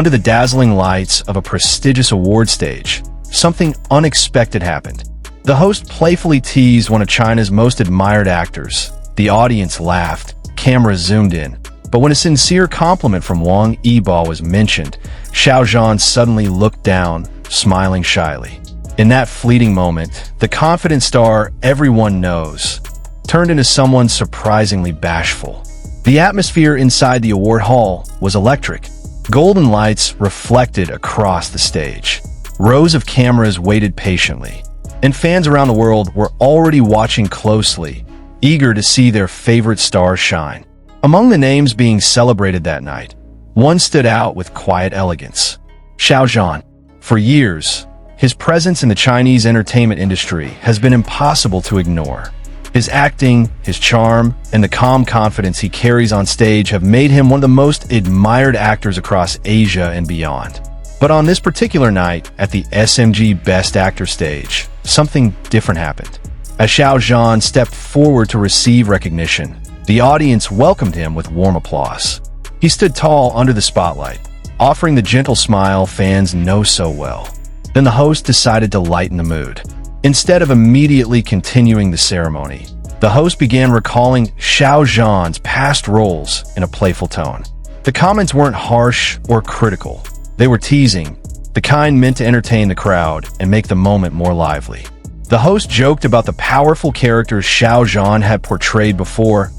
Under the dazzling lights of a prestigious award stage, something unexpected happened. The host playfully teased one of China's most admired actors. The audience laughed, cameras zoomed in. But when a sincere compliment from Wang Yibo was mentioned, Xiao Jean suddenly looked down, smiling shyly. In that fleeting moment, the confident star everyone knows turned into someone surprisingly bashful. The atmosphere inside the award hall was electric. Golden lights reflected across the stage. Rows of cameras waited patiently, and fans around the world were already watching closely, eager to see their favorite stars shine. Among the names being celebrated that night, one stood out with quiet elegance: Shiao Jean. For years, his presence in the Chinese entertainment industry has been impossible to ignore. His acting, his charm, and the calm confidence he carries on stage have made him one of the most admired actors across Asia and beyond. But on this particular night, at the SMG Best Actor stage, something different happened. As Xiao Zhan stepped forward to receive recognition, the audience welcomed him with warm applause. He stood tall under the spotlight, offering the gentle smile fans know so well. Then the host decided to lighten the mood. Instead of immediately continuing the ceremony, the host began recalling Xiao Zhan's past roles in a playful tone. The comments weren't harsh or critical. They were teasing, the kind meant to entertain the crowd and make the moment more lively. The host joked about the powerful characters Xiao Zhan had portrayed before,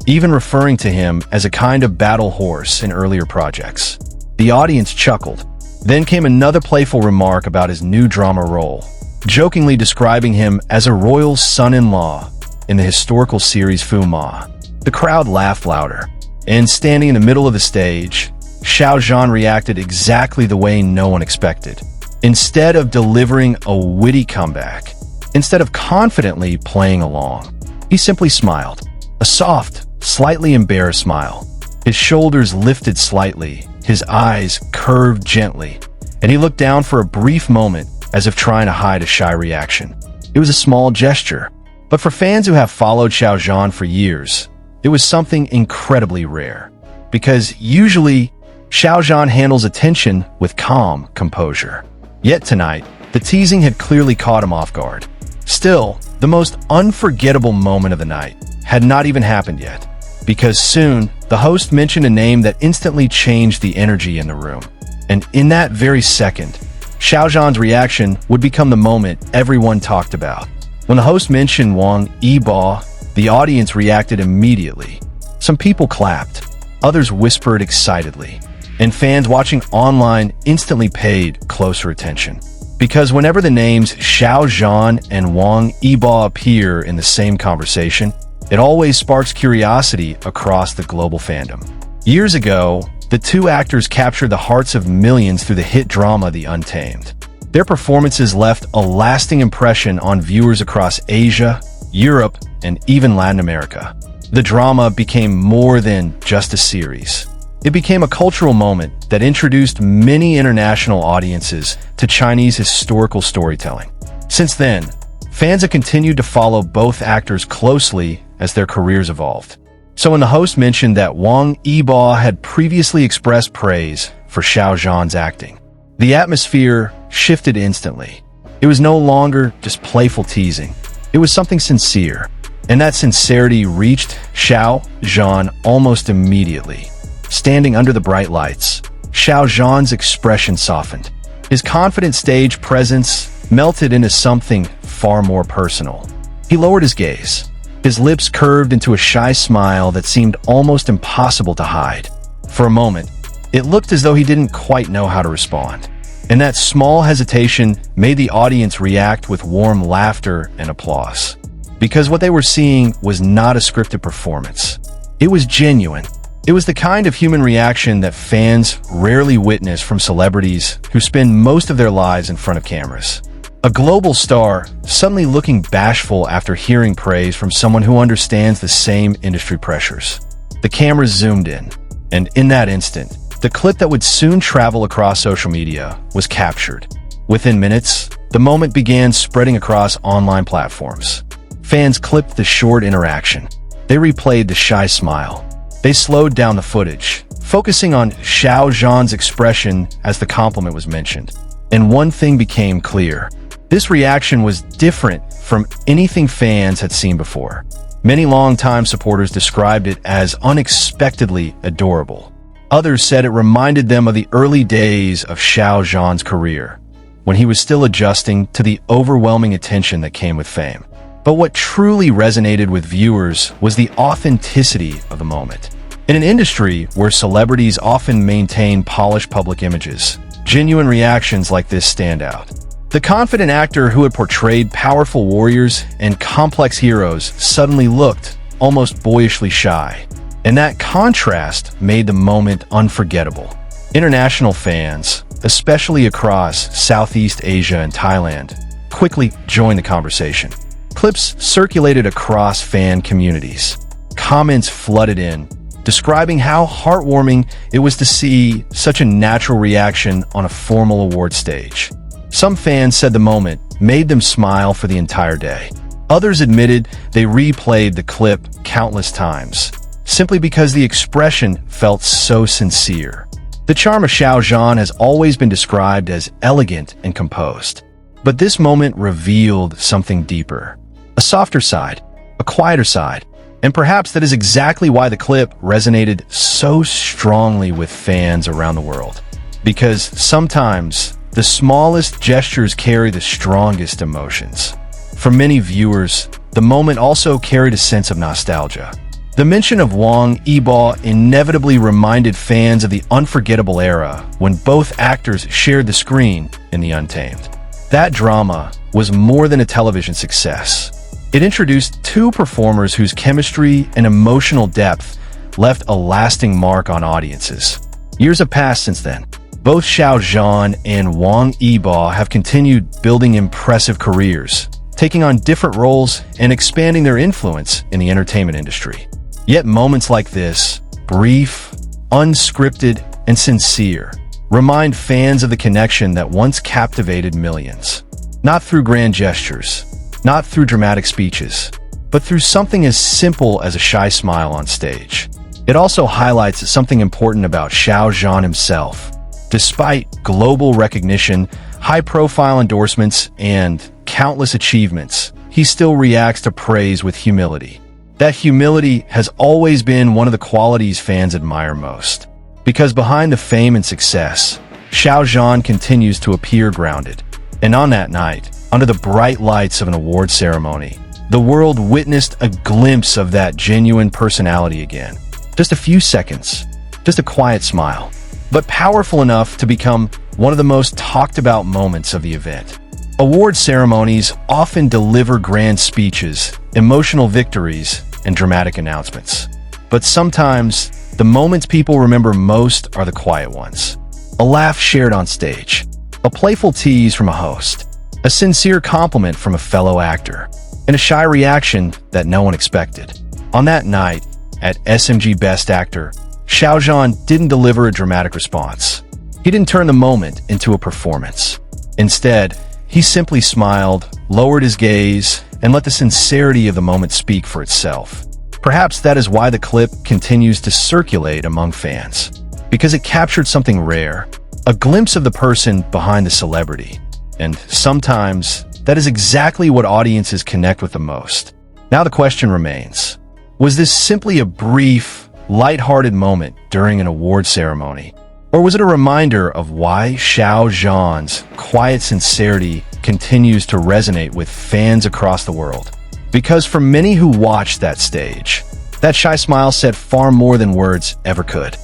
even referring to him as a kind of battle horse in earlier projects. The audience chuckled. Then came another playful remark about his new drama role, jokingly describing him as a royal son-in-law in the historical series Fu Ma. The crowd laughed louder, and standing in the middle of the stage, Xiao Zhan reacted exactly the way no one expected. Instead of delivering a witty comeback, instead of confidently playing along, he simply smiled. A soft, slightly embarrassed smile. His shoulders lifted slightly, his eyes curved gently, and he looked down for a brief moment as if trying to hide a shy reaction. It was a small gesture, but for fans who have followed Xiao Zhan for years, it was something incredibly rare. Because usually, Xiao Zhan handles attention with calm composure. Yet tonight, the teasing had clearly caught him off guard. Still, the most unforgettable moment of the night had not even happened yet, because soon, the host mentioned a name that instantly changed the energy in the room. And in that very second, Xiao Zhan's reaction would become the moment everyone talked about. When the host mentioned Wang Yibo, the audience reacted immediately. Some people clapped, others whispered excitedly, and fans watching online instantly paid closer attention. Because whenever the names Xiao Zhan and Wang Yibo appear in the same conversation, it always sparks curiosity across the global fandom. Years ago, the two actors captured the hearts of millions through the hit drama The Untamed. Their performances left a lasting impression on viewers across Asia, Europe, and even Latin America. The drama became more than just a series. It became a cultural moment that introduced many international audiences to Chinese historical storytelling. Since then, fans have continued to follow both actors closely as their careers evolved. So when the host mentioned that Wang Yibo had previously expressed praise for Xiao Zhan's acting, the atmosphere shifted instantly. It was no longer just playful teasing. It was something sincere, and that sincerity reached Xiao Zhan almost immediately. Standing under the bright lights, Xiao Zhan's expression softened. His confident stage presence melted into something far more personal. He lowered his gaze. His lips curved into a shy smile that seemed almost impossible to hide. For a moment, it looked as though he didn't quite know how to respond. And that small hesitation made the audience react with warm laughter and applause. Because what they were seeing was not a scripted performance. It was genuine. It was the kind of human reaction that fans rarely witness from celebrities who spend most of their lives in front of cameras. A global star suddenly looking bashful after hearing praise from someone who understands the same industry pressures. The cameras zoomed in, and in that instant, the clip that would soon travel across social media was captured. Within minutes, the moment began spreading across online platforms. Fans clipped the short interaction. They replayed the shy smile. They slowed down the footage, focusing on Xiao Zhan's expression as the compliment was mentioned. And one thing became clear. This reaction was different from anything fans had seen before. Many longtime supporters described it as unexpectedly adorable. Others said it reminded them of the early days of Shiao Jean's career, when he was still adjusting to the overwhelming attention that came with fame. But what truly resonated with viewers was the authenticity of the moment. In an industry where celebrities often maintain polished public images, genuine reactions like this stand out. The confident actor who had portrayed powerful warriors and complex heroes suddenly looked almost boyishly shy, and that contrast made the moment unforgettable. International fans, especially across Southeast Asia and Thailand, quickly joined the conversation. Clips circulated across fan communities. Comments flooded in, describing how heartwarming it was to see such a natural reaction on a formal award stage. Some fans said the moment made them smile for the entire day. Others admitted they replayed the clip countless times, simply because the expression felt so sincere. The charm of Xiao Zhan has always been described as elegant and composed. But this moment revealed something deeper. A softer side, a quieter side, and perhaps that is exactly why the clip resonated so strongly with fans around the world. Because sometimes the smallest gestures carry the strongest emotions. For many viewers, the moment also carried a sense of nostalgia. The mention of Wang Yibo inevitably reminded fans of the unforgettable era when both actors shared the screen in the Untamed. That drama was more than a television success. It introduced two performers whose chemistry and emotional depth left a lasting mark on audiences. Years have passed since then. Both Xiao Jean and Wang Yibo have continued building impressive careers, taking on different roles and expanding their influence in the entertainment industry. Yet moments like this, brief, unscripted, and sincere, remind fans of the connection that once captivated millions. Not through grand gestures, not through dramatic speeches, but through something as simple as a shy smile on stage. It also highlights something important about Xiao Jean himself. Despite global recognition, high-profile endorsements, and countless achievements, he still reacts to praise with humility. That humility has always been one of the qualities fans admire most. Because behind the fame and success, Xiao Zhan continues to appear grounded. And on that night, under the bright lights of an award ceremony, the world witnessed a glimpse of that genuine personality again. Just a few seconds, just a quiet smile, but powerful enough to become one of the most talked about moments of the event. Award ceremonies often deliver grand speeches, emotional victories, and dramatic announcements. But sometimes, the moments people remember most are the quiet ones. A laugh shared on stage, a playful tease from a host, a sincere compliment from a fellow actor, and a shy reaction that no one expected. On that night, at SMG Best Actor, Xiao Jean didn't deliver a dramatic response. He didn't turn the moment into a performance. Instead, he simply smiled, lowered his gaze, and let the sincerity of the moment speak for itself. Perhaps that is why the clip continues to circulate among fans, because it captured something rare, a glimpse of the person behind the celebrity. And sometimes, that is exactly what audiences connect with the most. Now the question remains, was this simply a brief, lighthearted moment during an award ceremony? Or was it a reminder of why Xiao Zhan's quiet sincerity continues to resonate with fans across the world? Because for many who watched that stage, that shy smile said far more than words ever could.